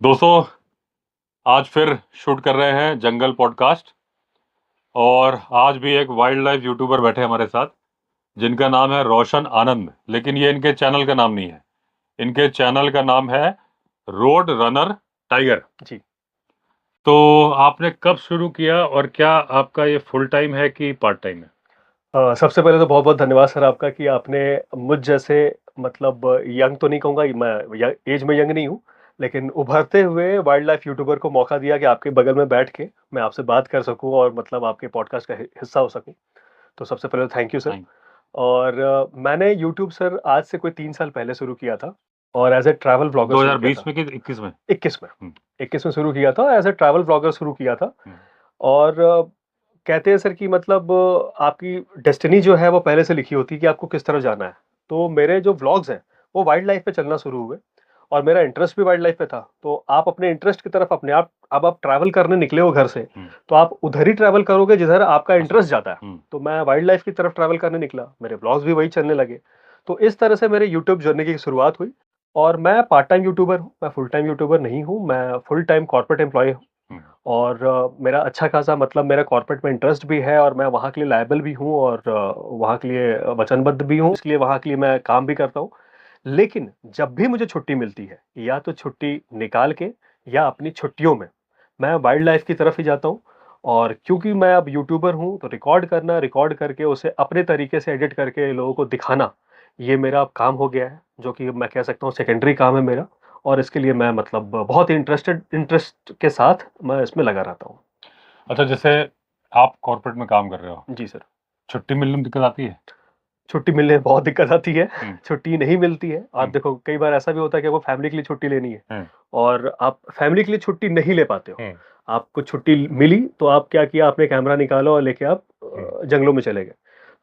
दोस्तों, आज फिर शूट कर रहे हैं जंगल पॉडकास्ट। और आज भी एक वाइल्ड लाइफ यूट्यूबर बैठे हमारे साथ, जिनका नाम है रोशन आनंद। लेकिन ये इनके चैनल का नाम नहीं है, इनके चैनल का नाम है रोड रनर टाइगर जी। तो आपने कब शुरू किया और क्या आपका ये फुल टाइम है कि पार्ट टाइम है? सबसे पहले तो बहुत बहुत धन्यवाद सर आपका कि आपने मुझ जैसे मतलब यंग तो नहीं कहूँगा, मैं एज में यंग नहीं हूँ, लेकिन उभरते हुए वाइल्ड लाइफ यूट्यूबर को मौका दिया कि आपके बगल में बैठ के मैं आपसे बात कर सकूं और मतलब आपके पॉडकास्ट का हिस्सा हो सकूं। तो सबसे पहले थैंक यू सर। थैंक और मैंने यूट्यूब सर आज से कोई 3 साल पहले शुरू किया था और एज ए ट्रैवल ब्लॉगर शुरू किया 2020 था। में कि 21 में? 21 में। हम्म, 21 में शुरू किया था, एज ए ट्रैवल ब्लॉगर शुरू किया था। हम्म, और कहते हैं सर कि मतलब आपकी डेस्टिनी जो है वो पहले से लिखी होती है कि आपको किस तरफ जाना है। तो मेरे जो व्लॉग्स हैं वो वाइल्ड लाइफ पे चलना शुरू हुए और मेरा इंटरेस्ट भी वाइल्ड लाइफ पे था। तो आप अपने इंटरेस्ट की तरफ अपने आप, अब आप ट्रैवल करने निकले हो घर से, हम्म, तो आप उधर ही ट्रैवल करोगे जिधर आपका अच्छा, इंटरेस्ट जाता है। तो मैं वाइल्ड लाइफ की तरफ ट्रैवल करने निकला, मेरे व्लॉग्स भी वही चलने लगे। तो इस तरह से मेरे यूट्यूब जर्नी की शुरुआत हुई। और मैं पार्ट टाइम यूट्यूबर हूँ, मैं फुल टाइम यूट्यूबर नहीं हूँ, मैं फुल टाइम कॉर्पोरेट एम्प्लॉय हूँ। हम्म, और मेरा अच्छा खासा मतलब मेरा कॉर्पोरेट में इंटरेस्ट भी है और मैं वहाँ के लिए लायबल भी हूँ और वहाँ के लिए वचनबद्ध भी हूँ, इसलिए वहाँ के लिए मैं काम भी करता हूँ। लेकिन जब भी मुझे छुट्टी मिलती है, या तो छुट्टी निकाल के या अपनी छुट्टियों में, मैं वाइल्ड लाइफ की तरफ ही जाता हूँ। और क्योंकि मैं अब यूट्यूबर हूँ तो रिकॉर्ड करना, रिकॉर्ड करके उसे अपने तरीके से एडिट करके लोगों को दिखाना, ये मेरा अब काम हो गया है, जो कि मैं कह सकता हूँ सेकेंडरी काम है मेरा। और इसके लिए मैं मतलब बहुत ही इंटरेस्ट के साथ मैं इसमें लगा रहता हूँ। अच्छा, जैसे आप कॉर्पोरेट में काम कर रहे हो, जी सर। छुट्टी मिलने में दिक्कत आती है? छुट्टी मिलने में बहुत दिक्कत आती है। हम्म, छुट्टी नहीं मिलती है। आप हम्म, देखो कई बार ऐसा भी होता है कि आपको फैमिली के लिए छुट्टी लेनी है हम्म, और आप फैमिली के लिए छुट्टी नहीं ले पाते हो। हम्म, आपको छुट्टी मिली तो आप क्या किया, आपने कैमरा निकाला और लेके आप हम्म, जंगलों में चले गए।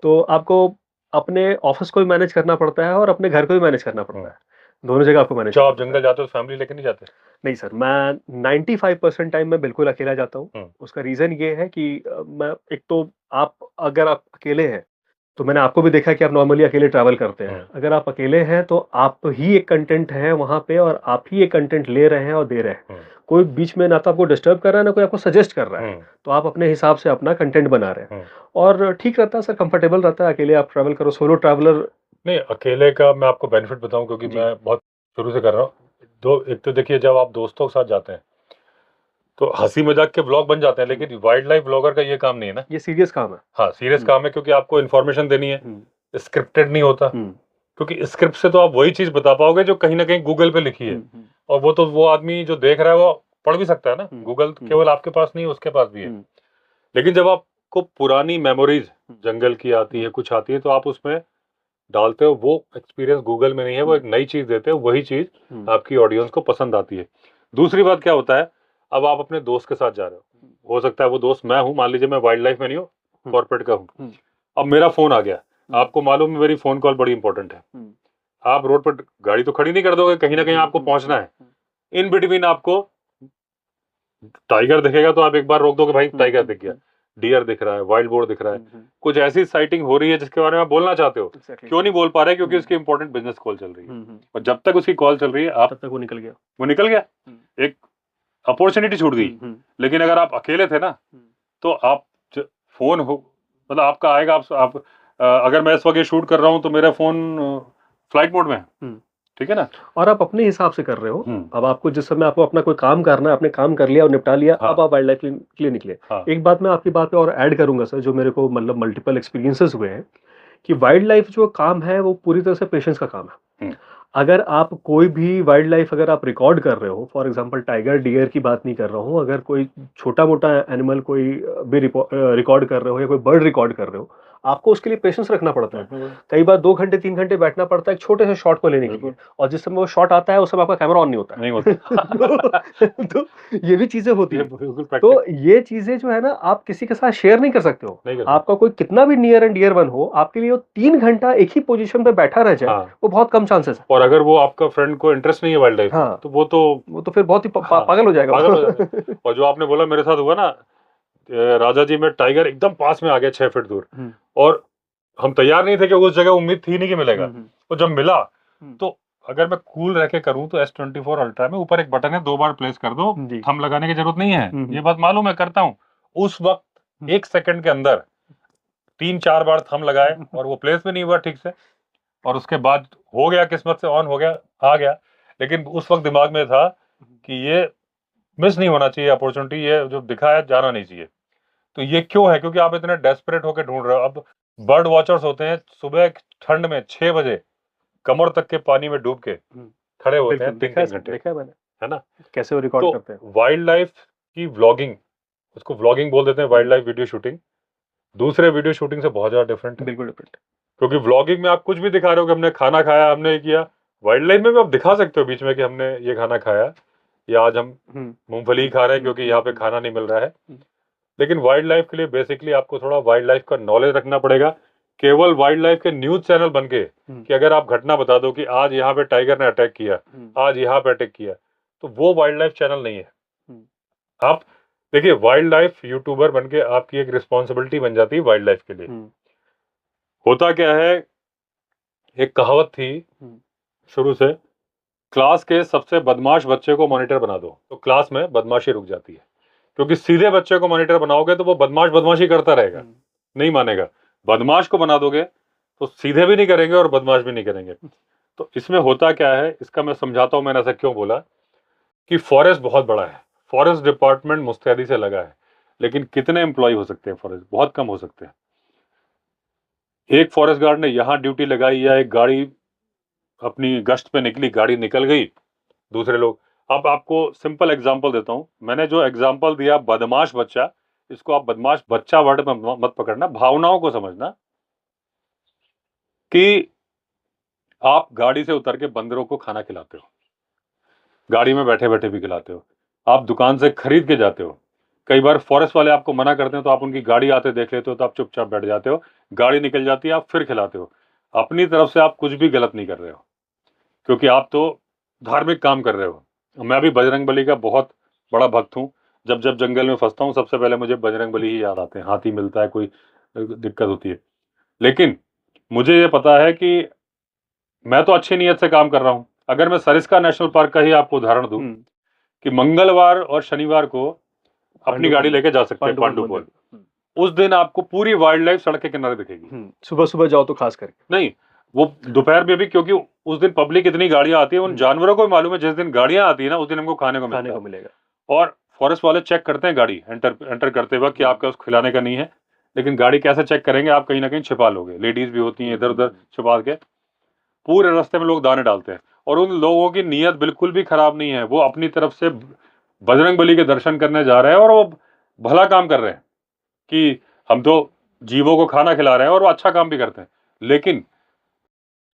तो आपको अपने ऑफिस को भी मैनेज करना पड़ता है और अपने घर को भी मैनेज करना पड़ता हम्म। है। दोनों जगह आपको मैनेज जब करना आप पड़ता है। जंगल जाते हो तो फैमिली लेके नहीं जाते? नहीं सर, मैं 95% टाइम मैं बिल्कुल अकेला जाता हूँ। हम्म, उसका रीज़न ये है कि मैं एक तो आप अगर आप अकेले हैं, तो मैंने आपको भी देखा है कि आप नॉर्मली अकेले ट्रैवल करते हैं। हम्म, अगर आप अकेले हैं तो आप ही एक कंटेंट हैं वहाँ पे और आप ही एक कंटेंट ले रहे हैं और दे रहे हैं। हम्म, कोई बीच में ना तो आपको डिस्टर्ब कर रहा है, ना कोई आपको सजेस्ट कर रहा है। हम्म, तो आप अपने हिसाब से अपना कंटेंट बना रहे हैं हम्म। और ठीक रहता है सर, कंफर्टेबल रहता है। अकेले आप ट्रैवल करो, सोलो ट्रैवलर। नहीं, अकेले का मैं आपको बेनिफिट बताऊं, क्योंकि जी। मैं बहुत शुरू से कर रहा हूँ। दो, एक तो देखिए, जब आप दोस्तों के साथ जाते हैं तो हंसी मजाक के व्लॉग बन जाते हैं, लेकिन वाइल्ड लाइफ व्लॉगर का ये काम नहीं है ना। ये सीरियस काम है। हाँ, सीरियस हुँ, काम है, क्योंकि आपको इन्फॉर्मेशन देनी है, हुँ, स्क्रिप्टेड नहीं होता। हुँ, क्योंकि स्क्रिप्ट से तो आप वही चीज बता पाओगे जो कहीं ना कहीं गूगल पे लिखी है, हुँ, हुँ, और वो तो वो आदमी जो देख रहा है वो पढ़ भी सकता है ना। हुँ, गूगल हुँ, केवल आपके पास नहीं है, उसके पास भी है। हुँ, लेकिन जब आपको पुरानी मेमोरीज हुँ, जंगल की आती हुँ, है, कुछ आती है, तो आप उसमें डालते हो। वो एक्सपीरियंस गूगल में नहीं है, वो हुँ, एक नई चीज देते हो, वही चीज हुँ, आपकी ऑडियंस को पसंद आती है। दूसरी बात क्या होता है, अब आप अपने दोस्त के साथ जा रहे हो सकता है वो दोस्त मैं हूं, मान लीजिए मैं वाइल्ड लाइफ में नहीं हूँ, हुँ, कॉर्पोरेट का हूँ। हुँ, अब मेरा फोन आ गया, हुँ, आपको मालूम है मेरी फोन कॉल बड़ी इंपॉर्टेंट है। हुँ, आप रोड पर गाड़ी तो खड़ी नहीं कर दोगे, कहीं ना हुँ, कहीं हुँ, आपको हुँ, पहुंचना है। हुँ, इन बिटवीन आपको टाइगर दिखेगा तो आप एक बार रोक दोगे, भाई हुँ, टाइगर हुँ, दिख गया, हुँ, डियर दिख रहा है, वाइल्ड बोर दिख रहा है, हुँ, हुँ, कुछ ऐसी साइटिंग हो रही है जिसके बारे में आप बोलना चाहते हो, एग्ज़ैक्टली। क्यों नहीं बोल पा रहे? क्योंकि हुँ, उसकी इंपॉर्टेंट बिजनेस कॉल चल रही है। हुँ, हुँ, और जब तक उसकी कॉल चल रही है आप, तब तक वो निकल गया। वो निकल गया, हुँ, एक अपॉर्चुनिटी छूट गई। हुँ, हुँ, लेकिन अगर आप अकेले थे ना, हुँ, तो आप फोन हो, मतलब आपका आएगा, आप अगर मैं इस वक्त ये शूट कर रहा हूँ तो मेरा फोन फ्लाइट मोड में है, हुँ। ठीक है ना। और आप अपने हिसाब से कर रहे हो। हम्म, अब आपको जिस समय आपको अपना कोई काम करना है, आपने काम कर लिया और निपटा लिया, हाँ, अब आप वाइल्ड लाइफ के लिए निकले। हाँ, एक बात मैं आपकी बात पे और ऐड करूँगा सर, जो मेरे को मतलब मल्टीपल एक्सपीरियंसेस हुए हैं, कि वाइल्ड लाइफ जो काम है वो पूरी तरह से पेशेंस का काम है। हम्म, अगर आप कोई भी वाइल्ड लाइफ अगर आप रिकॉर्ड कर रहे हो, फॉर एग्जांपल टाइगर, डियर की बात नहीं कर रहा हूँ, अगर कोई छोटा-मोटा एनिमल कोई भी रिकॉर्ड कर रहे हो या कोई बर्ड रिकॉर्ड कर रहे हो, आपको उसके लिए पेशेंस रखना पड़ता है। बिल्कुल, कई बार 2 घंटे, 3 घंटे बैठना पड़ता है एक छोटे से शॉट को लेने के लिए बिल्कुल और जिस समय वो शॉट आता है, उस समय आपका कैमरा ऑन नहीं होता नहीं है। होता। तो ये भी चीज़ें होती ये हैं। बिल्कुल तो प्रैक्टिकल ये चीज़ें जो है ना, आप किसी के साथ शेयर नहीं कर सकते हो। नहीं कर आपका सकते। कोई कितना भी नियर एंड डियर वन हो, आपके लिए वो 3 घंटा एक ही पोज़ीशन पे बैठा रह जाए, हाँ, वो बहुत कम चांसेस है। और अगर वो आपका फ्रेंड को इंटरेस्ट नहीं है वाइल्ड लाइफ में, हाँ, तो वो तो, वो तो फिर बहुत ही प पा हाँ, पागल हो जाएगा पागल हो वो। जाएगा। और जो आपने बोला मेरे साथ हुआ ना, राजा जी में टाइगर एकदम पास में आ गया, 6 फीट दूर, हुँ, और हम तैयार नहीं थे, कि उस जगह उम्मीद थी नहीं कि मिलेगा। हुँ, हुँ, तो जब मिला, हुँ, तो अगर मैं कूल रह के करूँ तो S24 अल्ट्रा में ऊपर एक बटन है, 2 बार प्रेस कर दो, जी। थंब लगाने की जरूरत नहीं है। हम्म। ये बात मालूम है, करता हूँ। उस वक्त 1 सेकंड के अंदर 3-4 बार थंब लगाए और वो प्लेस भी नहीं हुआ ठीक से, और उसके बाद हो गया, किस्मत से ऑन हो गया, आ गया। लेकिन उस वक्त दिमाग में था कि ये मिस नहीं होना चाहिए अपॉर्चुनिटी, ये जो दिखा है जाना नहीं चाहिए। तो ये क्यों है? क्योंकि आप इतने डेस्परेट होकर ढूंढ रहे हो। अब बर्ड वॉचर्स होते हैं, सुबह ठंड में 6 बजे कमर तक के पानी में डूब के खड़े होते हैं बिल्कुल 3-3 घंटे, देखा है मैंने, है ना? कैसे वो रिकॉर्ड तो करते हैं। वाइल्ड लाइफ की व्लॉगिंग, उसको व्लॉगिंग बोल देते हैं, वाइल्ड लाइफ वीडियो शूटिंग दूसरे वीडियो शूटिंग से बहुत ज्यादा डिफरेंट है। बिल्कुल डिफरेंट। क्योंकि व्लॉगिंग में आप कुछ भी दिखा रहे हो कि हमने खाना खाया, हमने ये किया। वाइल्ड लाइफ में भी आप दिखा सकते हो बीच में कि हमने ये खाना खाया, या आज हम मूंगफली खा रहे हैं क्योंकि यहाँ पे खाना नहीं मिल रहा है। लेकिन वाइल्ड लाइफ के लिए बेसिकली आपको थोड़ा वाइल्ड लाइफ का नॉलेज रखना पड़ेगा। केवल वाइल्ड लाइफ के न्यूज चैनल बन के कि अगर आप घटना बता दो कि आज यहाँ पे टाइगर ने अटैक किया, आज यहाँ पे अटैक किया, तो वो वाइल्ड लाइफ चैनल नहीं है। आप देखिए, वाइल्ड लाइफ यूट्यूबर बन के आपकी एक रिस्पॉन्सिबिलिटी बन जाती है वाइल्ड लाइफ के लिए। होता क्या है, एक कहावत थी शुरू से, क्लास के सबसे बदमाश बच्चे को मॉनिटर बना दो तो क्लास में बदमाशी रुक जाती है। क्योंकि सीधे बच्चे को मॉनिटर बनाओगे तो वो बदमाशी करता रहेगा, नहीं मानेगा। बदमाश को बना दोगे तो सीधे भी नहीं करेंगे और बदमाश भी नहीं करेंगे। तो इसमें होता क्या है, इसका मैं समझाता हूं। मैंने ऐसा क्यों बोला कि फॉरेस्ट बहुत बड़ा है, फॉरेस्ट डिपार्टमेंट मुस्तैदी से लगा है, लेकिन कितने एम्प्लॉय हो सकते हैं फॉरेस्ट? बहुत कम हो सकते हैं। एक फॉरेस्ट गार्ड ने यहां ड्यूटी लगाई या एक गाड़ी अपनी गश्त पे निकली, गाड़ी निकल गई, दूसरे लोग। अब आपको सिंपल एग्जांपल देता हूं। मैंने जो एग्जांपल दिया बदमाश बच्चा, इसको आप बदमाश बच्चा वर्ड में मत पकड़ना, भावनाओं को समझना। कि आप गाड़ी से उतर के बंदरों को खाना खिलाते हो, गाड़ी में बैठे बैठे भी खिलाते हो, आप दुकान से खरीद के जाते हो। कई बार फॉरेस्ट वाले आपको मना करते हैं तो आप उनकी गाड़ी आते देख लेते हो तो आप चुपचाप बैठ जाते हो, गाड़ी निकल जाती है, आप फिर खिलाते हो। अपनी तरफ से आप कुछ भी गलत नहीं कर रहे हो, क्योंकि आप तो धार्मिक काम कर रहे हो। मैं भी बजरंगबली का बहुत बड़ा भक्त हूँ। जब जब जंगल में फंसता हूँ सबसे पहले मुझे बजरंगबली ही याद आते हैं। हाथी मिलता है, कोई दिक्कत होती है, लेकिन मुझे ये पता है कि मैं तो अच्छी नीयत से काम कर रहा हूँ। अगर मैं सरिस्का नेशनल पार्क का ही आपको उदाहरण दूं कि मंगलवार और शनिवार को अपनी गाड़ी लेके जा सकते हैं पांडुपुल, उस दिन आपको पूरी वाइल्ड लाइफ सड़क के किनारे दिखेगी। सुबह सुबह जाओ तो खास करके नहीं, वो दोपहर में भी, क्योंकि उस दिन पब्लिक इतनी गाड़ियां आती है, उन जानवरों को मालूम है जिस दिन गाड़ियां आती है ना उस दिन हमको खाने को मिलेगा। और फॉरेस्ट वाले चेक करते हैं गाड़ी एंटर करते वक्त कि आपका उसको खिलाने का नहीं है। लेकिन गाड़ी कैसे चेक करेंगे? आप कहीं ना कहीं छिपा लोगे, लेडीज भी होती हैं इधर उधर छिपा के। पूरे रास्ते में लोग दाने डालते हैं और उन लोगों की नीयत बिल्कुल भी खराब नहीं है। वो अपनी तरफ से बजरंगबली के दर्शन करने जा रहे हैं और वो भला काम कर रहे हैं कि हम तो जीवों को खाना खिला रहे हैं, और वो अच्छा काम भी करते हैं। लेकिन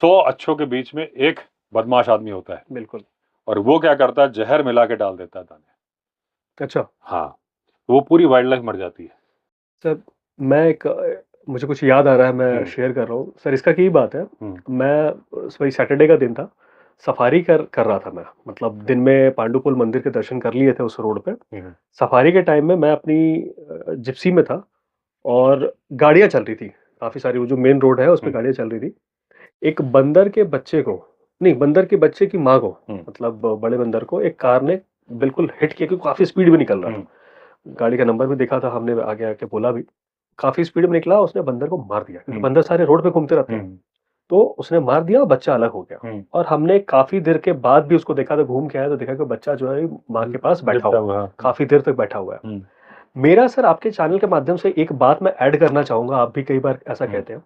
100 अच्छों के बीच में एक बदमाश आदमी होता है। बिल्कुल। और वो क्या करता है, जहर मिला के डाल देता है दाने। अच्छा। हाँ, वो पूरी वाइल्ड लाइफ मर जाती है। सर मुझे कुछ याद आ रहा है, मैं शेयर कर रहा हूँ सर। इसका की बात है, मैं वही सैटरडे का दिन था, सफारी कर रहा था मैं। मतलब दिन में पांडुपुल मंदिर के दर्शन कर लिए थे उस रोड पे। सफारी के टाइम में मैं अपनी जिप्सी में था और गाड़ियां चल रही थी काफी सारी, वो जो मेन रोड है उस पर गाड़ियां चल रही थी। एक बंदर के बच्चे को, नहीं बंदर के बच्चे की माँ को, मतलब बड़े बंदर को एक कार ने बिल्कुल हिट किया, क्योंकि काफी स्पीड में निकल रहा था। गाड़ी का नंबर भी देखा था हमने, आगे आके बोला भी, काफी स्पीड में निकला, उसने बंदर को मार दिया, क्योंकि बंदर सारे रोड पे घूमते रहते हैं। तो उसने मार दिया और बच्चा अलग हो गया। और हमने काफी देर के बाद भी उसको देखा, तो घूम के आया तो देखा कि बच्चा जो है माँ के पास बैठा हुआ, काफी देर तक बैठा हुआ है। मेरा सर आपके चैनल के माध्यम से एक बात मैं ऐड करना चाहूंगा, आप भी कई बार ऐसा कहते हैं,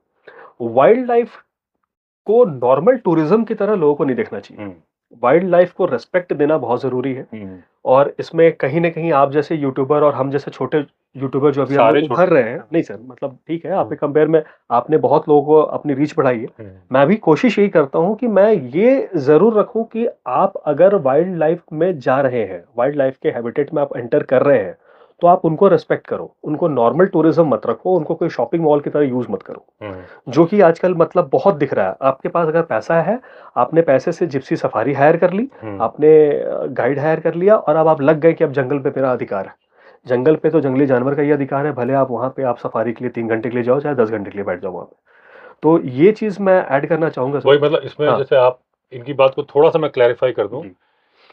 वाइल्ड लाइफ को नॉर्मल टूरिज्म की तरह लोगों को नहीं देखना चाहिए। वाइल्ड लाइफ को रेस्पेक्ट देना बहुत जरूरी है। और इसमें कहीं ना कहीं आप जैसे यूट्यूबर और हम जैसे छोटे यूट्यूबर जो अभी हम उभर रहे हैं, नहीं सर मतलब ठीक है, आपके कंपेयर में आपने बहुत लोगों को अपनी रीच बढ़ाई है। मैं भी कोशिश यही करता हूं कि मैं ये जरूर रखूं कि आप अगर वाइल्ड लाइफ में जा रहे हैं, वाइल्ड लाइफ के हैबिटेट में आप एंटर कर रहे हैं, तो आप उनको रेस्पेक्ट करो, उनको नॉर्मल टूरिज्म मत रखो, उनको कोई शॉपिंग मॉल की तरह यूज मत करो, जो कि आजकल मतलब बहुत दिख रहा है। आपके पास अगर पैसा है, आपने पैसे से जिप्सी सफारी हायर कर ली, आपने गाइड हायर कर लिया, और अब आप लग गए कि अब जंगल पे मेरा अधिकार है। जंगल पे तो जंगली जानवर का ही अधिकार है, भले आप वहां पे आप सफारी के लिए 3 घंटे के लिए जाओ, चाहे 10 घंटे के लिए बैठ जाओ वहां पे। तो ये चीज मैं ऐड करना चाहूंगा। वही मतलब इसमें जैसे आप इनकी बात को थोड़ा सा मैं क्लैरिफाई कर दूं जी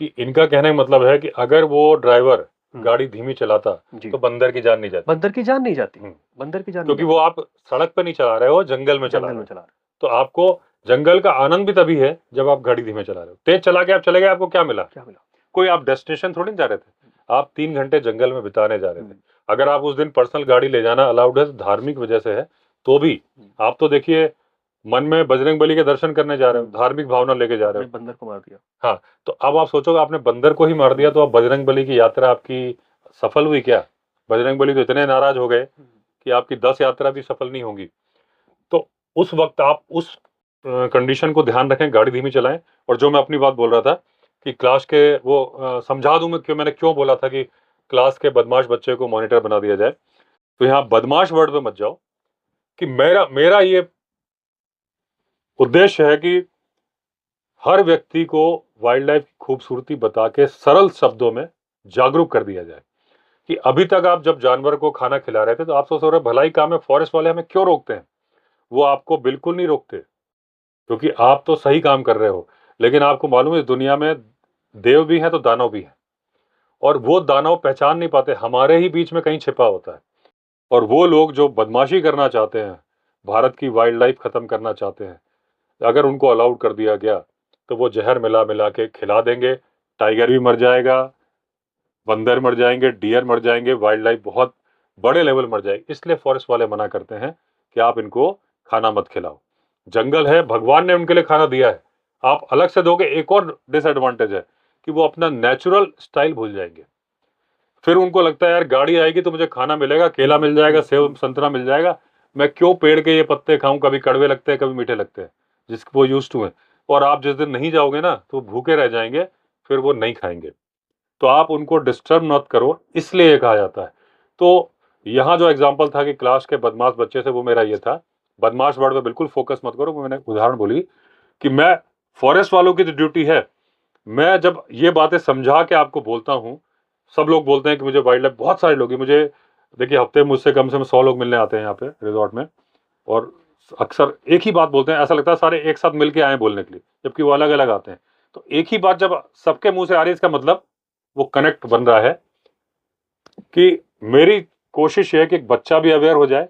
कि इनका कहने का मतलब है कि अगर वो ड्राइवर हम्म, गाड़ी धीमी चलाता जी तो बंदर की जान नहीं जाती। बंदर की जान नहीं जाती, हम्म, बंदर की जान नहीं क्योंकि वो आप सड़क पे नहीं चला रहे हो, जंगल में जाती, चला जंगल रहे में हो। चला रहे तो आपको जंगल का आनंद भी तभी है जब आप गाड़ी धीमे चला रहे हो। तेज चला के आप चले गए, आपको क्या मिला? क्या मिला? कोई आप डेस्टिनेशन थोड़ी नहीं जा रहे थे, आप 3 घंटे जंगल में बिताने जा रहे थे। हम्म, अगर आप उस दिन पर्सनल गाड़ी ले जाना अलाउड है, तो धार्मिक वजह से है, तो भी आप तो देखिए मन में बजरंग बली के दर्शन करने जा रहे हो, धार्मिक भावना लेके जा रहे आपने हो। बंदर को मार दिया। हाँ, तो अब आप सोचोगे आपने बंदर को ही मार दिया तो अब बजरंग बली की यात्रा आपकी सफल हुई क्या? बजरंग बली तो इतने नाराज हो गए कि आपकी 10 यात्रा भी सफल नहीं होंगी। तो उस वक्त आप उस कंडीशन को ध्यान रखें, गाड़ी धीमी चलाएं। और जो मैं अपनी बात बोल रहा था कि क्लास के वो समझा दूं मैं, मैंने क्यों बोला था कि क्लास के बदमाश बच्चे को मॉनिटर बना दिया जाए। तो यहाँ बदमाश वर्ड पे मत जाओ, कि मेरा मेरा ये उद्देश्य है कि हर व्यक्ति को वाइल्ड लाइफ की खूबसूरती बता के सरल शब्दों में जागरूक कर दिया जाए। कि अभी तक आप जब जानवर को खाना खिला रहे थे तो आप सोच रहे भलाई काम है, फॉरेस्ट वाले हमें क्यों रोकते हैं? वो आपको बिल्कुल नहीं रोकते, क्योंकि आप तो सही काम कर रहे हो। लेकिन आपको मालूम है इस दुनिया में देव भी हैं तो दानव भी हैं, और वो दानव पहचान नहीं पाते, हमारे ही बीच में कहीं छिपा होता है। और वो लोग जो बदमाशी करना चाहते हैं, भारत की वाइल्ड लाइफ खत्म करना चाहते हैं, अगर उनको अलाउड कर दिया गया तो वो जहर मिला मिला के खिला देंगे। टाइगर भी मर जाएगा, बंदर मर जाएंगे, डियर मर जाएंगे, वाइल्ड लाइफ बहुत बड़े लेवल मर जाएगी। इसलिए फॉरेस्ट वाले मना करते हैं कि आप इनको खाना मत खिलाओ। जंगल है, भगवान ने उनके लिए खाना दिया है, आप अलग से दोगे। एक और डिसएडवांटेज है कि वो अपना नेचुरल स्टाइल भूल जाएंगे। फिर उनको लगता है यार गाड़ी आएगी तो मुझे खाना मिलेगा, केला मिल जाएगा, सेब संतरा मिल जाएगा, मैं क्यों पेड़ के ये पत्ते खाऊं, कभी कड़वे लगते हैं कभी मीठे लगते हैं, जिसको वो यूज टू है। और आप जिस दिन नहीं जाओगे ना तो भूखे रह जाएंगे, फिर वो नहीं खाएंगे। तो आप उनको डिस्टर्ब मत करो, इसलिए ये कहा जाता है। तो यहाँ जो एग्जाम्पल था कि क्लास के बदमाश बच्चे से, वो मेरा ये था। बदमाश वर्ड पे बिल्कुल फोकस मत करो। मैंने उदाहरण बोली कि मैं फॉरेस्ट वालों की जो ड्यूटी है, मैं जब ये बातें समझा के आपको बोलता हूँ, सब लोग बोलते हैं कि मुझे वाइल्ड लाइफ, बहुत सारे लोग मुझे देखिए हफ्ते में मुझसे कम से कम 100 लोग मिलने आते हैं यहाँ पे रिजॉर्ट में, और अक्सर एक ही बात बोलते हैं, ऐसा लगता है सारे एक साथ मिलके आए बोलने के लिए, जबकि वो अलग अलग आते हैं। तो एक ही बात जब सबके मुंह से आ रही है, इसका मतलब वो कनेक्ट बन रहा है। कि मेरी कोशिश है कि एक बच्चा भी अवेयर हो जाए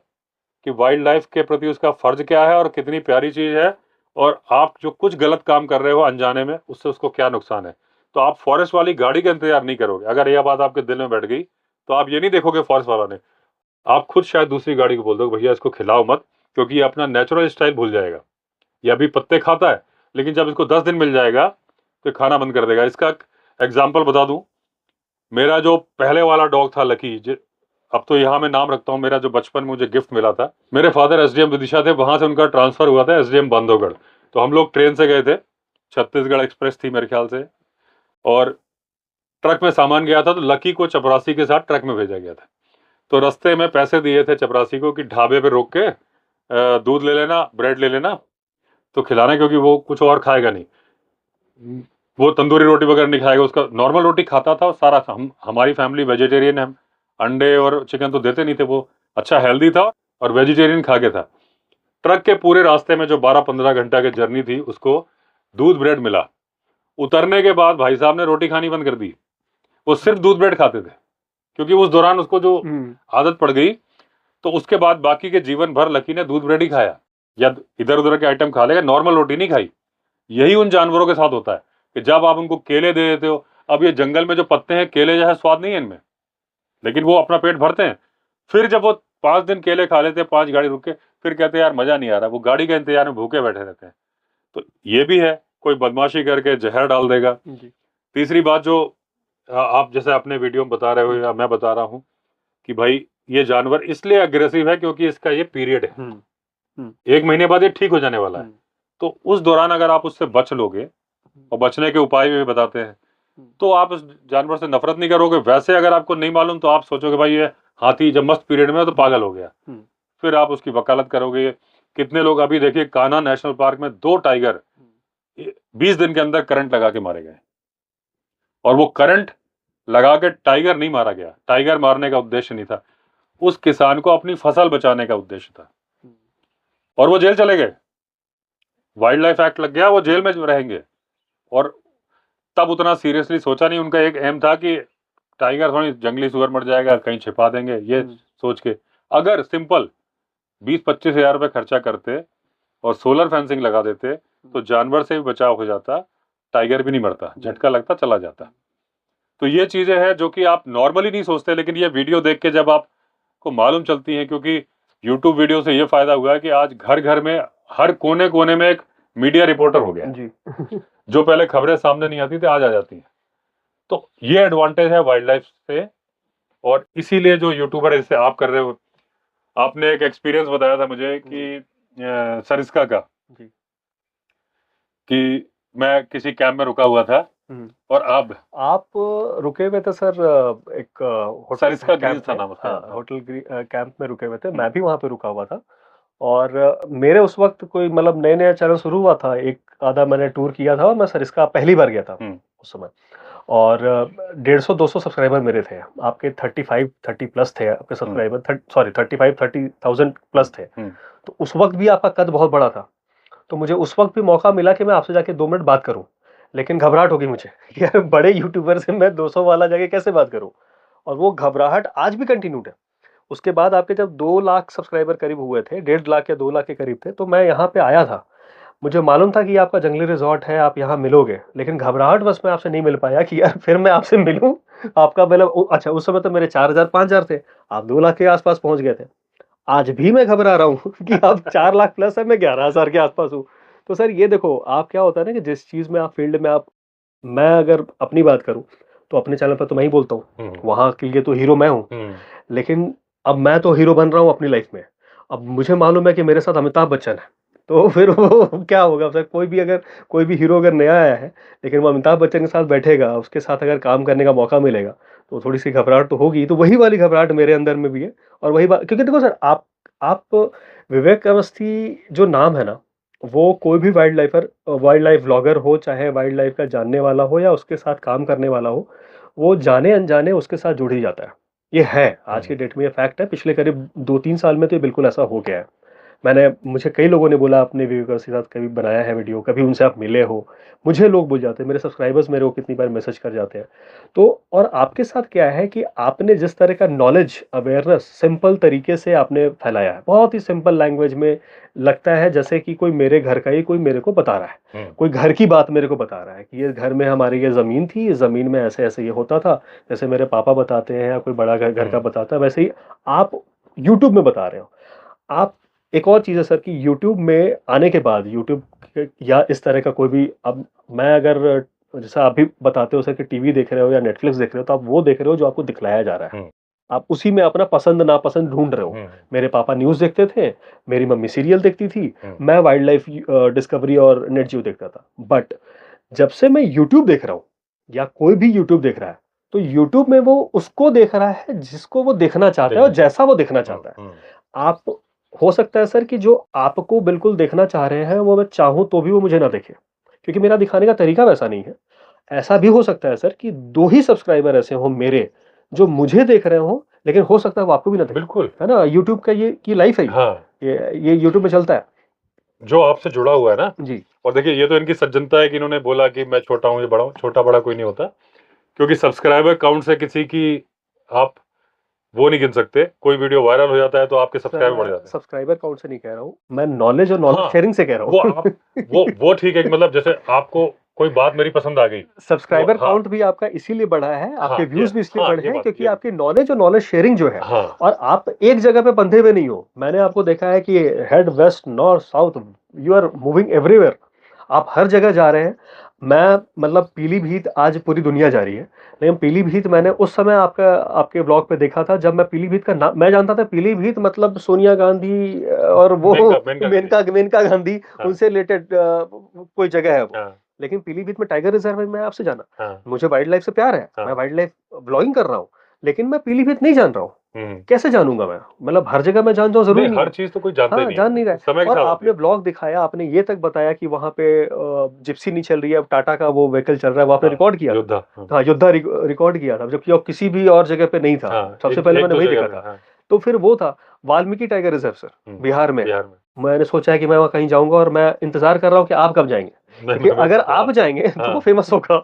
कि वाइल्ड लाइफ के प्रति उसका फर्ज क्या है और कितनी प्यारी चीज है, और आप जो कुछ गलत काम कर रहे हो अनजाने में, उससे उसको क्या नुकसान है। तो आप फॉरेस्ट वाली गाड़ी का इंतजार नहीं करोगे। अगर यह बात आपके दिल में बैठ गई तो आप ये नहीं देखोगे फॉरेस्ट वाला ने, आप खुद शायद दूसरी गाड़ी को बोल दो भैया इसको खिलाओ मत, क्योंकि ये अपना नेचुरल स्टाइल भूल जाएगा। ये अभी पत्ते खाता है, लेकिन जब इसको 10 दिन मिल जाएगा तो खाना बंद कर देगा। इसका एग्जाम्पल बता दूं, मेरा जो पहले वाला डॉग था लकी, अब तो यहाँ मैं नाम रखता हूँ, मेरा जो बचपन में मुझे गिफ्ट मिला था, मेरे फादर एसडीएम विदिशा थे, वहां से उनका ट्रांसफर हुआ था एसडीएम बांधवगढ़। तो हम लोग ट्रेन से गए थे, छत्तीसगढ़ एक्सप्रेस थी मेरे ख्याल से, और ट्रक में सामान गया था, तो लकी को चपरासी के साथ ट्रक में भेजा गया था। तो रास्ते में पैसे दिए थे चपरासी को कि ढाबे पे रोक के दूध ले लेना, ब्रेड ले लेना, तो खिलाना, क्योंकि वो कुछ और खाएगा नहीं, वो तंदूरी रोटी वगैरह नहीं खाएगा, उसका नॉर्मल रोटी खाता था। सारा हमारी फैमिली वेजिटेरियन है, अंडे और चिकन तो देते नहीं थे, वो अच्छा हेल्दी था और वेजिटेरियन खा के था। ट्रक के पूरे रास्ते में जो 12-15 घंटा की जर्नी थी, उसको दूध ब्रेड मिला। उतरने के बाद भाई साहब ने रोटी खानी बंद कर दी, वो सिर्फ दूध ब्रेड खाते थे, क्योंकि उस दौरान उसको जो आदत पड़ गई। तो उसके बाद बाकी के जीवन भर लकी ने दूध ब्रेड ही खाया, या इधर उधर के आइटम खा लेगा, नॉर्मल रोटी नहीं खाई। यही उन जानवरों के साथ होता है कि जब आप उनको केले दे देते हो, अब ये जंगल में जो पत्ते हैं, केले जैसा स्वाद नहीं है इनमें, लेकिन वो अपना पेट भरते हैं। फिर जब वो 5 दिन केले खा लेते हैं, 5 गाड़ी रुक के, फिर कहते हैं यार मजा नहीं आ रहा, वो गाड़ी के इंतजार में भूखे बैठे रहते हैं। तो ये भी है, कोई बदमाशी करके जहर डाल देगा। तीसरी बात जो आप जैसे अपने वीडियो में बता रहे हो या मैं बता रहा हूँ कि भाई ये जानवर इसलिए अग्रेसिव है क्योंकि इसका ये पीरियड है, 1 महीने बाद ये ठीक हो जाने वाला है। तो उस दौरान अगर आप उससे बच लोगे, और बचने के उपाय भी बताते हैं, तो आप उस जानवर से नफरत नहीं करोगे। वैसे अगर आपको नहीं मालूम तो आप सोचोगे भाई ये हाथी जब मस्त पीरियड में है तो पागल हो गया, फिर आप उसकी वकालत करोगे। कितने लोग अभी देखिए कान्हा नेशनल पार्क में 2 टाइगर 20 दिन के अंदर करंट लगा के मारे गए, और वो करंट लगा के टाइगर नहीं मारा गया, टाइगर मारने का उद्देश्य नहीं था, उस किसान को अपनी फसल बचाने का उद्देश्य था, और वो जेल चले गए। वाइल्ड लाइफ एक्ट लग गया, वो जेल में रहेंगे। और तब उतना सीरियसली सोचा नहीं। उनका एक एम था कि टाइगर थोड़ी जंगली सुअर मर जाएगा, कहीं छिपा देंगे, ये सोच के। अगर सिंपल 20-25 हजार रुपये खर्चा करते और सोलर फेंसिंग लगा देते तो जानवर से भी बचाव हो जाता, टाइगर भी नहीं मरता, झटका लगता चला जाता। तो ये चीजें हैं जो कि आप नॉर्मली नहीं सोचते, लेकिन ये वीडियो देख के जब आपको मालूम चलती हैं, क्योंकि यूट्यूब वीडियो से ये फायदा हुआ है कि आज घर घर में, हर कोने कोने में एक मीडिया रिपोर्टर हो गया जी। जो पहले खबरें सामने नहीं आती थी, आज आ जाती हैं। तो ये एडवांटेज है वाइल्ड लाइफ से। और इसीलिए जो यूट्यूबर जैसे आप कर रहे हो, आपने एक एक्सपीरियंस बताया था मुझे कि सरिस्का का, कि मैं किसी कैंप में रुका हुआ था और आप रुके हुए थे सर, एक होटल सरिस्का कैंप ग्रीन्स था में, नाम उसका। हाँ, होटल कैंप में रुके हुए थे। मैं भी वहाँ पे रुका हुआ था और मेरे उस वक्त कोई मतलब नया नया चैनल शुरू हुआ था, एक आधा मैंने टूर किया था और मैं सरिस्का पहली बार गया था उस समय। और 150-200 सब्सक्राइबर मेरे थे, आपके 30 प्लस थे आपके सब्सक्राइबर, सॉरी 30,000 प्लस थे। तो उस वक्त भी आपका कद बहुत बड़ा था, तो मुझे उस वक्त भी मौका मिला कि मैं आपसे जाके 2 मिनट बात करूं, लेकिन घबराहट होगी मुझे यार बड़े यूट्यूबर से मैं 200 वाला जाके कैसे बात करूं। और वो घबराहट आज भी कंटिन्यूड है। उसके बाद आपके जब 2 लाख सब्सक्राइबर करीब हुए थे, 1.5 लाख या 2 लाख के करीब थे, तो मैं यहाँ पे आया था। मुझे मालूम था कि आपका जंगली रिजॉर्ट है, आप यहाँ मिलोगे, लेकिन घबराहट बस मैं आपसे नहीं मिल पाया कि यार फिर मैं आपसे मिलूं। आपका मतलब अच्छा, उस समय तो मेरे 4,000 5,000 थे, आप 2 लाख के आसपास पहुंच गए थे। आज भी मैं घबरा रहा हूँ कि आप 4 लाख प्लस है, मैं 11,000 के आसपास हूँ। तो सर ये देखो, आप क्या होता है ना कि जिस चीज में आप फील्ड में आप, मैं अगर अपनी बात करूं तो अपने चैनल पर तो मैं ही बोलता हूँ, वहां के लिए तो हीरो मैं हूँ। लेकिन अब मैं तो हीरो बन रहा हूँ अपनी लाइफ में। अब मुझे मालूम है कि मेरे साथ अमिताभ बच्चन है, तो फिर वो क्या होगा सर, कोई भी हीरो अगर नया आया है, लेकिन वो अमिताभ बच्चन के साथ बैठेगा, उसके साथ अगर काम करने का मौका मिलेगा, तो थोड़ी सी घबराहट तो होगी। तो वही वाली घबराहट मेरे अंदर में भी है। और वही बात, क्योंकि देखो सर, आप विवेक अवस्थी जो नाम है ना, वो कोई भी वाइल्ड लाइफ व्लॉगर हो, चाहे वाइल्ड लाइफ का जानने वाला हो या उसके साथ काम करने वाला हो, वो जाने अनजाने उसके साथ जुड़ ही जाता है। ये है आज की डेट में, ये फैक्ट है। पिछले करीब 2-3 साल में तो ये बिल्कुल ऐसा हो गया है। मुझे कई लोगों ने बोला, आपने व्यूअर्स के साथ कभी बनाया है वीडियो, कभी उनसे आप मिले हो। मुझे लोग बोल जाते हैं, मेरे सब्सक्राइबर्स मेरे को कितनी बार मैसेज कर जाते हैं। तो और आपके साथ क्या है कि आपने जिस तरह का नॉलेज अवेयरनेस सिंपल तरीके से आपने फैलाया है, बहुत ही सिंपल लैंग्वेज में, लगता है जैसे कि कोई मेरे घर का ही कोई मेरे को बता रहा है, कोई घर की बात मेरे को बता रहा है कि ये घर में हमारी ये जमीन थी, इस जमीन में ऐसे ऐसे ये होता था, जैसे मेरे पापा बताते हैं या कोई बड़ा घर का बताता है, वैसे ही आप यूट्यूब में बता रहे हो। आप एक और चीज़ है सर कि यूट्यूब में आने के बाद, या इस तरह का कोई भी, अब मैं अगर, जैसा आप भी बताते हो सर कि टीवी देख रहे हो या नेटफ्लिक्स देख रहे हो, तो आप वो देख रहे हो जो आपको दिखलाया जा रहा है। आप उसी में अपना पसंद नापसंद ढूंढ रहे हो। मेरे पापा न्यूज़ देखते थे, मेरी मम्मी सीरियल देखती थी, मैं वाइल्ड लाइफ डिस्कवरी और नेट जियो देखता था। बट जब से मैं यूट्यूब देख रहा हूँ या कोई भी यूट्यूब देख रहा है, तो यूट्यूब में वो उसको देख रहा है जिसको वो देखना चाहता है और जैसा वो देखना चाहता है। आप, हो सकता है सर कि जो आपको बिल्कुल देखना चाह रहे हैं, वो मैं चाहूँ तो भी वो मुझे ना देखे, क्योंकि मेरा दिखाने का तरीका वैसा नहीं है। ऐसा भी हो सकता है सर कि 2 ही सब्सक्राइबर ऐसे हों मेरे, जो मुझे देख रहे हों, लेकिन हो सकता है वो आपको भी ना देखें। बिल्कुल, है ना? यूट्यूब का ये की लाइफ है ये। हाँ, ये यूट्यूब में चलता है। जो आपसे जुड़ा हुआ है ना। जी। और देखिए, ये तो इनकी सज्जनता है कि इन्होंने बोला कि मैं छोटा हूँ, ये बड़ा हूँ। छोटा बड़ा कोई नहीं होता, क्योंकि सब्सक्राइबर काउंट से किसी की आप वो नहीं गिन सकते। कोई वीडियो वायरल हो जाता है तो आपके सब्सक्राइबर बढ़ जाते हैं। सब्सक्राइबर काउंट से नहीं कह रहा हूँ, मैं नॉलेज और नॉलेज हाँ, शेयरिंग से कह रहा वो हूँ। आप वो ठीक है कि मतलब जैसे आपको कोई बात मेरी पसंद आ गई, सब्सक्राइबर हाँ, काउंट भी आपका इसीलिए बढ़ा है, आपके हाँ, व्यूज भी इसलिए बढ़े ये हैं, बात, क्योंकि ये आपकी नॉलेज और नॉलेज शेयरिंग जो है। हाँ, और आप एक जगह पे बंधे हुए नहीं हो। मैंने आपको देखा है कि head, west, north, south, you are moving everywhere. आप हर जगह जा रहे हैं। मैं मतलब पीलीभीत, आज पूरी दुनिया जा रही है, लेकिन पीलीभीत मैंने उस समय आपके ब्लॉग पे देखा था, जब मैं पीलीभीत का नाम, मैं जानता था पीलीभीत मतलब सोनिया गांधी और वो मेनका गांधी, हाँ, उनसे रिलेटेड कोई जगह है वो। हाँ, लेकिन पीलीभीत में टाइगर रिजर्व में मैं आपसे जाना, हाँ, मुझे वाइल्ड लाइफ से प्यार है, हाँ, मैं वाइल्ड लाइफ ब्लॉगिंग कर रहा हूँ, लेकिन मैं पीलीभीत नहीं जान रहा हूँ। कैसे जानूंगा मैं? मतलब हर जगह मैं जान जाऊं जरूरी नहीं हर है। चीज तो कोई जानता ही हाँ, नहीं जान नहीं रहा है, है। समय के और साथ होती आपने है। ब्लॉग दिखाया, आपने ये तक बताया कि वहां पे जिप्सी नहीं चल रही है, अब टाटा का वो व्हीकल चल रहा है, वो आपने हाँ, रिकॉर्ड किया था। योद्धा, हाँ, योद्धा रिकॉर्ड किया था, जबकि और किसी भी और जगह पे नहीं था। हाँ, सबसे एक पहले एक मैंने दो वही जगह देखा पे, था। हाँ, तो फिर वो था Valmiki tiger reserve sir, Bihar में। बिहार में। मैंने सोचा है कि मैं वहाँ कहीं जाऊंगा और मैं इंतजार कर रहा हूँ कि आप कब जाएंगे। क्योंकि अगर आप जाएंगे तो वो फेमस होगा,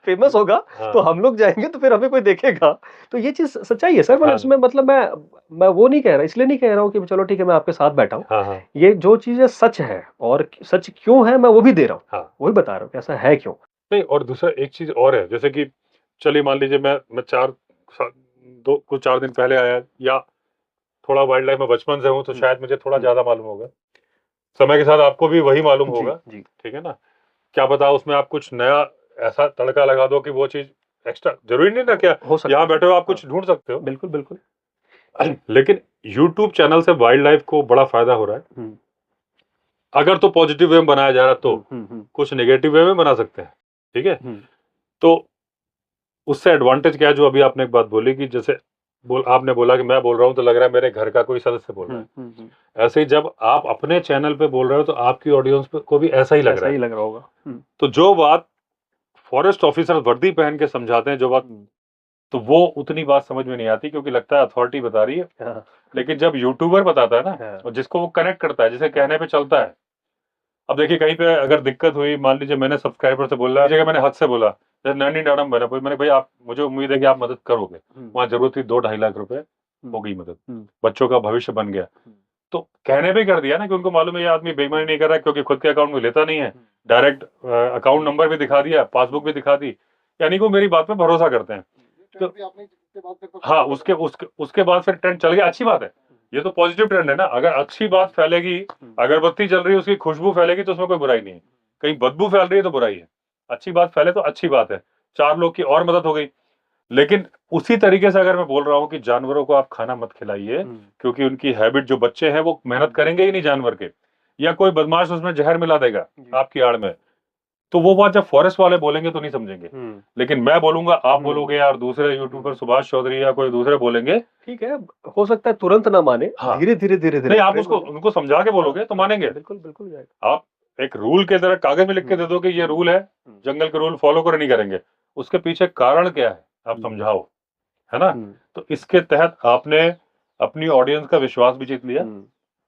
फेमस होगा तो हम लोग जाएंगे तो फिर हमें कोई देखेगा। तो ये चीज सच्चाई है सर, मतलब इसमें मतलब मैं वो नहीं कह रहा, इसलिए नहीं कह रहा हूँ कि चलो ठीक है मैं आपके साथ बैठा हूँ। ये जो चीजें सच है और सच क्यों है मैं वो भी दे रहा हूँ, वही बता रहा हूँ कि ऐसा है क्यों नहीं। और दूसरा एक चीज और है, जैसे कि चलिए मान लीजिए मैं 4 दिन पहले आया, या थोड़ा वाइल्ड लाइफ में बचपन से हूँ तो शायद मुझे थोड़ा ज्यादा मालूम होगा। समय के साथ आपको भी वही मालूम होगा, ठीक है ना। क्या पता उसमें आप कुछ नया ऐसा तड़का लगा दो कि वो चीज एक्स्ट्रा, जरूरी नहीं ना क्या यहाँ बैठे हो आप कुछ ढूंढ सकते हो। बिल्कुल बिल्कुल। लेकिन YouTube चैनल से वाइल्ड लाइफ को बड़ा फायदा हो रहा है। अगर तो पॉजिटिव वे में बनाया जा रहा है तो कुछ नेगेटिव वे में बना सकते हैं, ठीक है। तो उससे एडवांटेज क्या है, जो अभी आपने एक बात बोली कि जैसे आपने बोला कि मैं बोल रहा हूँ तो लग रहा है मेरे घर का कोई सदस्य बोल रहा है। ऐसे ही जब आप अपने चैनल पे बोल रहे हो तो आपकी ऑडियंस को भी ऐसा ही लग रहा होगा। तो जो बात फॉरेस्ट ऑफिसर वर्दी पहन के समझाते हैं, जो बात, तो वो उतनी बात समझ में नहीं आती क्योंकि लगता है अथॉरिटी बता रही है। लेकिन जब यूट्यूबर बताता है ना, और जिसको वो कनेक्ट करता है, जिसे कहने पे चलता है। अब देखिए कहीं पे अगर दिक्कत हुई, मान लीजिए मैंने सब्सक्राइबर से बोला, जगह मैंने हद से बोला, जैसे नैनी डाडम बना, मैंने भाई आप, मुझे उम्मीद है कि आप मदद करोगे। वहां जरूरत थी 2-2.5 लाख रुपए, हो गई मदद, बच्चों का भविष्य बन गया। तो कहने पे कर दिया ना कि उनको मालूम है ये आदमी बेईमानी नहीं कर रहा है, क्योंकि खुद के अकाउंट में लेता नहीं है। डायरेक्ट अकाउंट नंबर भी दिखा दिया, पासबुक भी दिखा दी, यानी वो मेरी बात पे भरोसा करते हैं। तो हाँ, उसके बाद फिर ट्रेंड चल गया, अच्छी बात है। ये तो पॉजिटिव ट्रेंड है ना। अगर अच्छी बात फैलेगी, अगरबत्ती जल रही है उसकी खुशबू फैलेगी तो उसमें कोई बुराई नहीं है। कहीं बदबू फैल रही है तो बुराई है। अच्छी बात फैले तो अच्छी बात है, 4 लोग की और मदद हो गई। लेकिन उसी तरीके से अगर मैं बोल रहा हूँ कि जानवरों को आप खाना मत खिलाइए, क्योंकि उनकी हैबिट, जो बच्चे हैं वो मेहनत करेंगे ही नहीं जानवर के, या कोई बदमाश उसमें जहर मिला देगा आपकी आड़ में, तो वो बात जब फॉरेस्ट वाले बोलेंगे तो नहीं समझेंगे। लेकिन मैं बोलूंगा, आप बोलोगे, यार दूसरे यूट्यूबर सुभाष चौधरी या कोई दूसरे बोलेंगे, ठीक है, हो सकता है तुरंत ना माने, धीरे धीरे धीरे धीरे नहीं, आप उसको उनको समझा के बोलोगे तो मानेंगे। बिल्कुल बिल्कुल जाएगा। आप एक रूल के तरह कागज में लिख के दे दो कि ये रूल है, जंगल के रूल फॉलो कर नहीं करेंगे, उसके पीछे कारण क्या है आप समझाओ, है ना। तो इसके तहत आपने अपनी ऑडियंस का विश्वास भी जीत लिया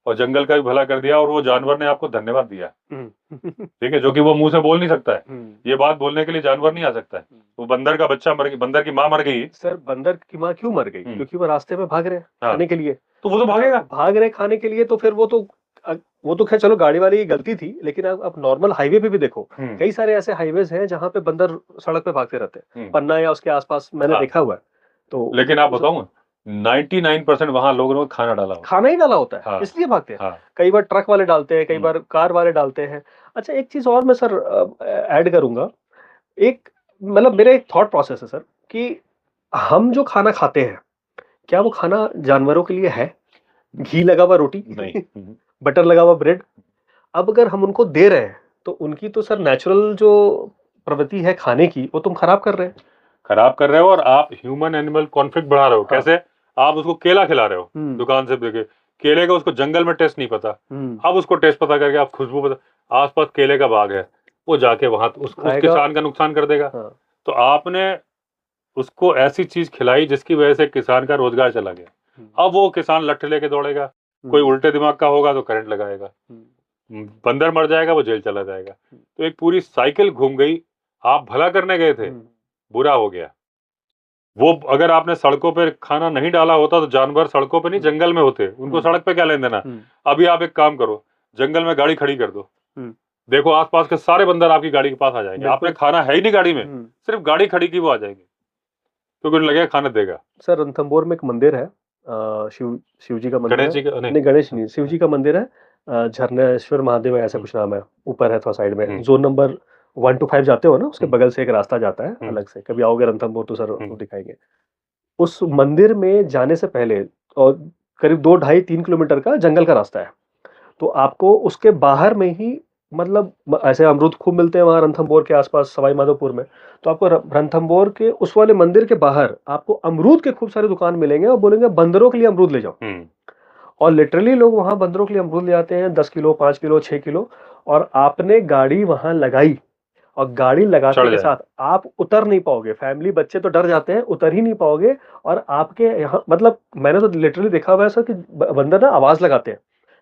और जंगल का भी भला कर दिया, और वो जानवर ने आपको धन्यवाद दिया, ठीक है, जो कि वो मुंह से बोल नहीं सकता है। ये बात बोलने के लिए जानवर नहीं आ सकता है। वो बंदर का बच्चा मर गया, बंदर की माँ मर गई। सर बंदर की माँ क्यों मर गई? क्योंकि वो रास्ते में भाग रहे हैं खाने के लिए, तो वो तो भागेगा, भाग रहे खाने के लिए, तो फिर वो तो खैर चलो गाड़ी वाली की गलती थी, लेकिन आप नॉर्मल हाईवे पे भी देखो, कई सारे ऐसे हाईवेज हैं जहाँ पे बंदर सड़क पे भागते रहते हैं, पन्ना या उसके आसपास मैंने देखा हुआ है। तो लेकिन आप बताऊं, 99% वहां लोगों ने खाना ही डाला होता है, इसलिए भागते हैं। कई बार ट्रक वाले डालते हैं, कई बार कार वाले डालते हैं। अच्छा, एक चीज और मैं सर ऐड करूंगा, एक मतलब मेरा एक थॉट प्रोसेस है सर, कि हम जो खाना खाते हैं क्या वो खाना जानवरों के लिए है? घी लगा हुआ रोटी नहीं, बटर लगा हुआ ब्रेड, अब अगर हम उनको दे रहे हैं तो उनकी तो सर नेचुरल जो प्रवृत्ति है खाने की, वो तुम खराब कर रहे हो, और आप ह्यूमन एनिमल कॉन्फ्लिक्ट बढ़ा रहे हो। कैसे? आप उसको केला खिला रहे हो दुकान से लेके, केले का उसको जंगल में टेस्ट नहीं पता, अब उसको टेस्ट पता करके आप खुशबू पता, आसपास केले का बाग है, वो जाके वहां उस किसान का नुकसान कर देगा। तो आपने उसको ऐसी चीज खिलाई जिसकी वजह से किसान का रोजगार चला गया। अब वो किसान लट्ठ लेके दौड़ेगा, कोई उल्टे दिमाग का होगा तो करंट लगाएगा, बंदर मर जाएगा, वो जेल चला जाएगा। तो एक पूरी साइकिल घूम गई। आप भला करने गए थे, बुरा हो गया। वो अगर आपने सड़कों पे खाना नहीं डाला होता तो जानवर सड़कों पे नहीं जंगल में होते, उनको सड़क पे क्या लेने देना। अभी आप एक काम करो, जंगल में गाड़ी खड़ी कर दो, देखो आसपास के सारे बंदर आपकी गाड़ी के पास आ जाएंगे। आपने खाना है ही नहीं गाड़ी में, सिर्फ गाड़ी खड़ी की वो आ जाएंगे, क्योंकि उन्हें लगेगा खाना देगा। सर रणथंभौर में एक मंदिर है, शिव जी का मंदिर, गणेश जी का नहीं, गणेश नहीं, शिव जी का मंदिर है, झरनेश्वर महादेव ऐसा कुछ नाम है, ऊपर है थोड़ा साइड में, जोन नंबर 1 to 5 जाते हो ना, उसके बगल से एक रास्ता जाता है अलग से, कभी आओगे रणथंभौर तो सर वो दिखाएंगे। उस मंदिर में जाने से पहले और करीब 2-2.5-3 किलोमीटर का जंगल का रास्ता है, तो आपको उसके बाहर में ही मतलब ऐसे अमरूद खूब मिलते हैं वहाँ रणथंभौर के आसपास, सवाई माधोपुर में। तो आपको रणथंभौर के उस वाले मंदिर के बाहर आपको अमरूद के खूब सारे दुकान मिलेंगे और बोलेंगे बंदरों के लिए अमरूद ले जाओ, और लिटरली लोग वहां बंदरों के लिए अमरूद ले आते हैं, 10 किलो, 5 किलो, 6 किलो, और आपने गाड़ी वहां लगाई और गाड़ी लगाते के साथ आप उतर नहीं पाओगे, फैमिली बच्चे तो डर जाते हैं, उतर ही नहीं पाओगे। और आपके यहाँ मतलब मैंने तो लिटरली देखा हुआ है सर कि बंदर ना आवाज लगाते हैं,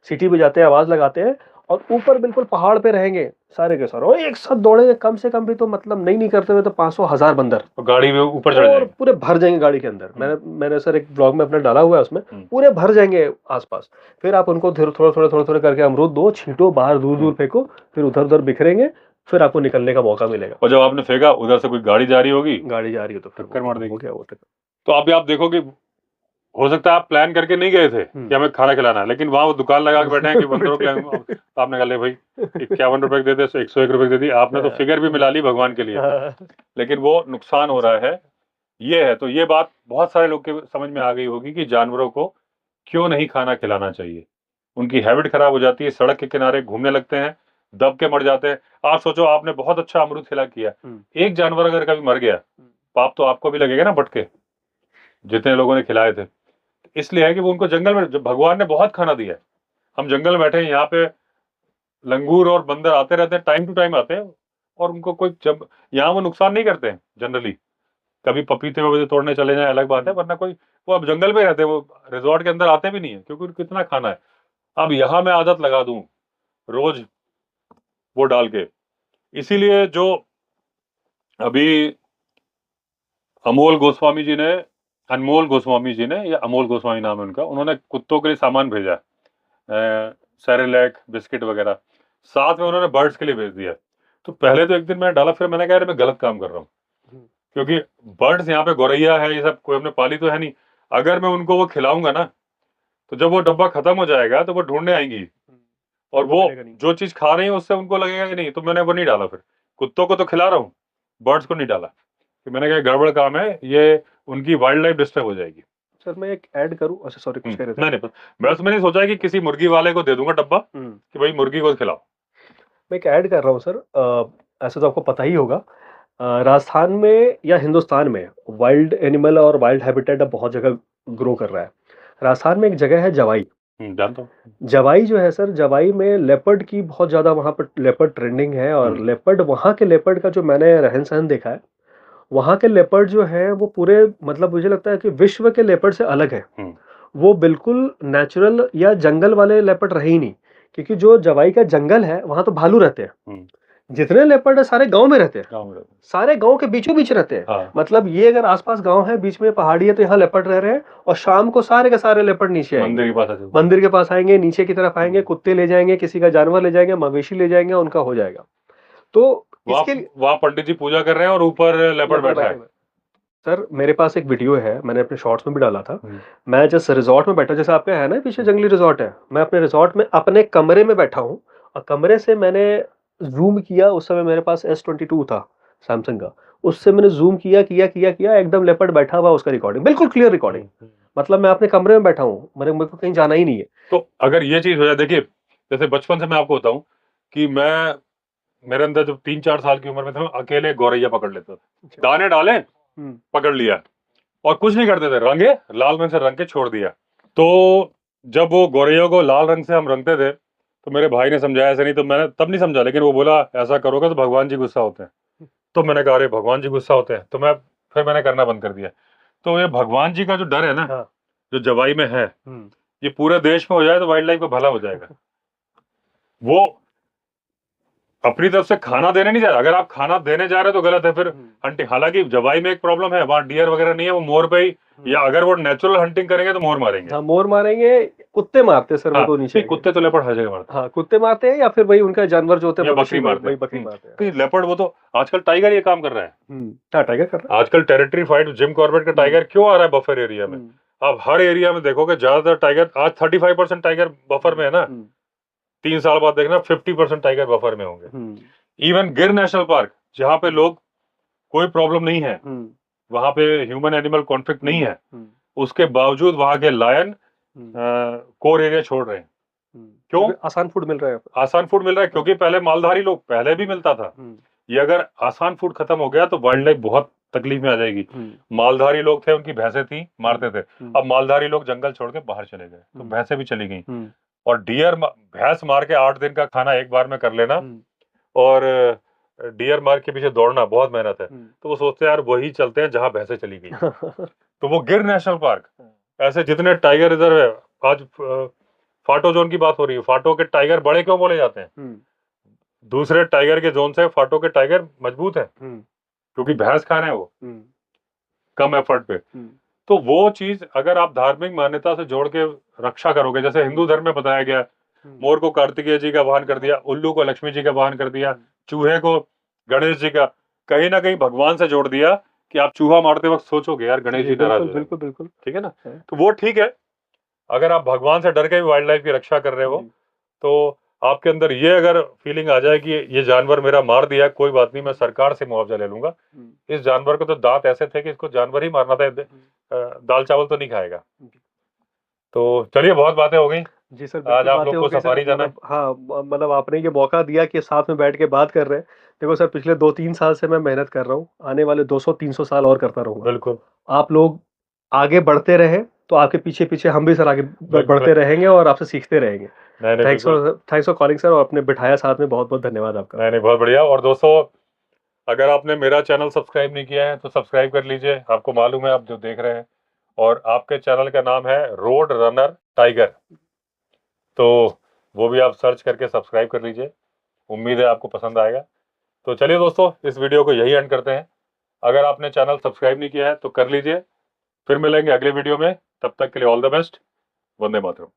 सीटी बजाते हैं, आवाज लगाते हैं, और ऊपर बिल्कुल पहाड़ पे रहेंगे सारे के सारे, और एक साथ दौड़ेंगे, कम से कम भी तो मतलब नहीं करते हुए तो 500,000 बंदर, तो गाड़ी में ऊपर चढ़ और जाएंगे। पूरे भर जाएंगे गाड़ी के अंदर। मैंने सर एक ब्लॉग में अपना डाला हुआ है, उसमें पूरे भर जाएंगे आसपास। फिर आप उनको थोड़ा थोड़ा करके अमरूद दो, छींटो, बाहर दूर दूर फेंको, फिर उधर उधर बिखरेंगे, फिर आपको निकलने का मौका मिलेगा। और जब आपने फेंका उधर से कोई गाड़ी जा रही होगी, गाड़ी जा रही है तो फिर टक्कर मार देगी। हो गया वो टक्कर। तो अभी आप देखो कि हो सकता है आप प्लान करके नहीं गए थे कि हमें खाना खिलाना है, लेकिन वहां वो दुकान लगा के बैठे हैं कि बंदरों के तो आपने कहा ले भाई 51 रुपए दे दे, 101 रुपए दे दी आपने, तो फिगर भी मिला ली भगवान के लिए, लेकिन वो नुकसान हो रहा है। ये है, तो ये बात बहुत सारे लोग के समझ में आ गई होगी कि जानवरों को क्यों नहीं खाना खिलाना चाहिए। उनकी हैबिट खराब हो जाती है, सड़क के किनारे घूमने लगते हैं, दब के मर जाते हैं। आप सोचो, आपने बहुत अच्छा अमरूद खिला किया, एक जानवर अगर कभी मर गया, पाप तो आपको भी लगेगा ना, बटके जितने लोगों ने खिलाए थे। इसलिए है कि वो उनको जंगल में, जब भगवान ने बहुत खाना दिया है, हम जंगल में बैठे हैं, यहाँ पे लंगूर और बंदर आते रहते हैं, टाइम टू टाइम आते हैं, और उनको कोई जब यहाँ वो नुकसान नहीं करते हैं जनरली। कभी पपीते वपीते तोड़ने चले जाए अलग बात है, वरना कोई, वो अब जंगल में रहते हैं, वो रिजॉर्ट के अंदर आते भी नहीं है, क्योंकि उनको कितना खाना है। अब यहाँ मैं आदत लगा दूं रोज वो डाल के, इसीलिए जो अभी अमोल गोस्वामी जी ने, अनमोल गोस्वामी जी ने, या अमोल गोस्वामी नाम है उनका, उन्होंने कुत्तों के लिए सामान भेजा, सेरेलैक, बिस्किट वगैरह, साथ में उन्होंने बर्ड्स के लिए भेज दिया। तो पहले तो एक दिन मैंने डाला, फिर मैंने कहा यार मैं गलत काम कर रहा हूँ, क्योंकि बर्ड्स यहाँ पे गौरैया है, ये सब कोई हमने पाली तो है नहीं। अगर मैं उनको वो खिलाऊंगा ना, तो जब वो डब्बा खत्म हो जाएगा तो वो ढूंढने आएंगी, और वो जो चीज खा रही है उससे उनको लगेगा कि नहीं, तो मैंने वो नहीं डाला। फिर कुत्तों को तो खिला रहा हूँ, बर्ड्स को नहीं डाला, कि मैंने कहा गड़बड़ काम है, ये उनकी वाइल्ड लाइफ डिस्टर्ब हो जाएगी। सर मैं एक ऐड करूं, अच्छा सॉरी कुछ कह रहे थे? नहीं, बस मैंने सोचा है कि किसी मुर्गी वाले को दे दूंगा डब्बा, कि भाई मुर्गी को खिलाओ। मैं एक ऐड कर रहा हूँ सर, ऐसे तो आपको पता ही होगा, राजस्थान में या हिंदुस्तान में वाइल्ड एनिमल और वाइल्ड हैबिटेट अब बहुत जगह ग्रो कर रहा है। राजस्थान में एक जगह है जवाई, जानता हूँ। जवाई जो है सर, जवाई में लेपर्ड की बहुत ज्यादा वहां पर लेपर्ड ट्रेंडिंग है, और लेपर्ड, वहां के लेपर्ड का जो मैंने रहन सहन देखा है, वहां के लेपर्ड जो है वो पूरे, मतलब मुझे लगता है कि विश्व के लेपर्ड से अलग है। वो बिल्कुल नेचुरल या जंगल वाले लेपर्ड रहे ही नहीं, क्योंकि जो जवाई का जंगल है वहां तो भालू रहते हैं। जितने लेपर्ड है सारे गांव में रहते हैं, सारे गांव के बीचों बीच रहते हैं। हाँ। मतलब ये अगर आसपास गांव है, बीच में पहाड़ी है, तो यहाँ लेपर्ड रह रहे हैं, और शाम को सारे के सारे लेपर्ड नीचे आएंगे, मंदिर के पास आएंगे, नीचे की तरफ आएंगे, कुत्ते ले जाएंगे, किसी का जानवर ले जाएंगे, मवेशी ले जाएंगे, उनका हो जाएगा। तो वहाँ पंडित जी पूजा कर रहे हैं और ऊपर लेपर्ड बैठा है। सर मेरे पास एक वीडियो है, मैंने अपने शॉर्ट्स में भी डाला था। मैं जैसे रिजॉर्ट में बैठा, जैसे आपका है ना पीछे जंगली रिजॉर्ट है, मैं अपने रिजॉर्ट में अपने कमरे में बैठा हूँ, और कमरे से मैंने जूम किया, उस समय मेरे पास S22 था सैमसंग का, उससे मैंने जूम किया किया किया किया, एकदम लेपर्ड बैठा हुआ, उसका रिकॉर्डिंग बिल्कुल क्लियर रिकॉर्डिंग। मतलब मैं अपने कमरे में बैठा हूँ, मेरे को कहीं जाना ही नहीं है। तो अगर ये चीज हो जाए, देखिए जैसे बचपन से मैं आपको बताऊं कि मेरे अंदर जब 3-4 साल की उम्र में था, मैं अकेले गौरैया पकड़ लेता था, दाने डाले, पकड़ लिया, और कुछ नहीं करते थे, रंगे लाल रंग से रंग के छोड़ दिया। तो जब वो गौरैया को लाल रंग से हम रंगते थे, तो मेरे भाई ने समझाया, ऐसे नहीं, तो मैंने तब नहीं समझा, लेकिन वो बोला ऐसा करोगे तो भगवान जी गुस्सा होते हैं। तो मैंने कहा अरे भगवान जी गुस्सा होते हैं, तो फिर मैंने करना बंद कर दिया। तो ये भगवान जी का जो डर है ना, जो जवाई में है, ये पूरे देश में हो जाए तो वाइल्ड लाइफ का भला हो जाएगा। वो अपनी तरफ से खाना देने नहीं जा रहा, अगर आप खाना देने जा रहे हो तो गलत है फिर हंटिंग। हालांकि जवाई में एक प्रॉब्लम है, वहाँ डियर वगैरह नहीं है, वो मोर पे ही, या अगर वो नेचुरल हंटिंग करेंगे तो मोर मारेंगे। हाँ मोर मारेंगे, कुत्ते मारते सर। हाँ, वो तो नीचे कुत्ते तो लेपर्ड हर जगह मारते हैं। हाँ कुत्ते मारते हैं, या फिर भाई उनका जानवर जो होते हैं बकरी मारते हैं, बकरी मारते हैं। लेपर्ड, वो तो आजकल टाइगर ये काम कर रहा है। हाँ टाइगर कर रहा है आजकल टेरिटरी फाइट, जिम कॉर्बेट का टाइगर क्यों आ रहा है बफर एरिया में। आप हर एरिया में देखोगे ज्यादातर टाइगर, आज 35% टाइगर बफर में है ना, 3 साल बाद देखना 50% टाइगर बफर में होंगे। इवन गिर नेशनल पार्क, जहाँ पे लोग कोई प्रॉब्लम नहीं है, वहां पे ह्यूमन एनिमल कॉन्फ्लिक्ट नहीं है, उसके बावजूद वहां के लायन कोर एरिया छोड़ रहे हैं। क्यों? आसान फूड मिल रहा है। आसान फूड मिल रहा है, क्योंकि पहले मालधारी लोग, पहले भी मिलता था, ये अगर आसान फूड खत्म हो गया तो वाइल्ड लाइफ बहुत तकलीफ में आ जाएगी। मालधारी लोग थे, उनकी भैंसें थी, मारते थे। अब मालधारी लोग जंगल छोड़ के बाहर चले गए, तो भैंसें भी चली गई। और डियर, भैंस मार के 8 दिन का खाना एक बार में कर लेना, और डियर मार के पीछे दौड़ना बहुत मेहनत है। तो वो सोचते हैं यार वही चलते हैं जहां भैंसें चली गई। तो वो गिर नेशनल पार्क, ऐसे जितने टाइगर रिजर्व है, आज फाटो जोन की बात हो रही है, फाटो के टाइगर बड़े क्यों बोले जाते हैं? दूसरे टाइगर के जोन से फाटो के टाइगर मजबूत है, क्योंकि भैंस खा रहे हैं वो कम एफर्ट पे। तो वो चीज अगर आप धार्मिक मान्यता से जोड़ के रक्षा करोगे, जैसे हिंदू धर्म में बताया गया, मोर को कार्तिकेय जी का वाहन कर दिया, उल्लू को लक्ष्मी जी का वाहन कर दिया, चूहे को गणेश जी का, कहीं ना कहीं भगवान से जोड़ दिया कि आप चूहा मारते वक्त सोचोगे यार गणेश जी नाराज हो जाएंगे। बिल्कुल बिल्कुल, ठीक है ना? तो वो ठीक है, अगर आप भगवान से डर के भी वाइल्ड लाइफ की रक्षा कर रहे हो तो आपके अंदर ये अगर फीलिंग आ जाए कि ये जानवर मेरा मार दिया, कोई बात नहीं, मैं सरकार से मुआवजा ले लूंगा, इस जानवर को तो दांत ऐसे थे कि इसको जानवर ही मारना था, दाल चावल तो नहीं खाएगा। तो चलिए, बहुत बातें हो गई जी सर, आज आप लोग को सफारी जाना है। हाँ, मतलब आपने ये मौका दिया कि साथ में बैठ के बात कर रहे हैं। देखो सर, पिछले 2-3 साल से मैं मेहनत कर रहा हूँ, आने वाले 200-300 साल और करता रहूंगा। बिल्कुल आप लोग आगे बढ़ते रहे तो आपके पीछे पीछे हम भी सर आगे बढ़ते रहेंगे और आपसे सीखते रहेंगे। थैंक्स फॉर कॉलिंग सर, और आपने बिठाया साथ में, बहुत बहुत धन्यवाद आपका। नहीं, बहुत बढ़िया। और दोस्तों, अगर आपने मेरा चैनल सब्सक्राइब नहीं किया है तो सब्सक्राइब कर लीजिए, आपको मालूम है आप जो देख रहे हैं, और आपके चैनल का नाम है रोड रनर टाइगर, तो वो भी आप सर्च करके सब्सक्राइब कर लीजिए। उम्मीद है आपको पसंद आएगा। तो चलिए दोस्तों, इस वीडियो को यही एंड करते हैं। अगर आपने चैनल सब्सक्राइब नहीं किया है तो कर लीजिए। फिर मिलेंगे अगले वीडियो में, तब तक के लिए all the best. Vande Mataram.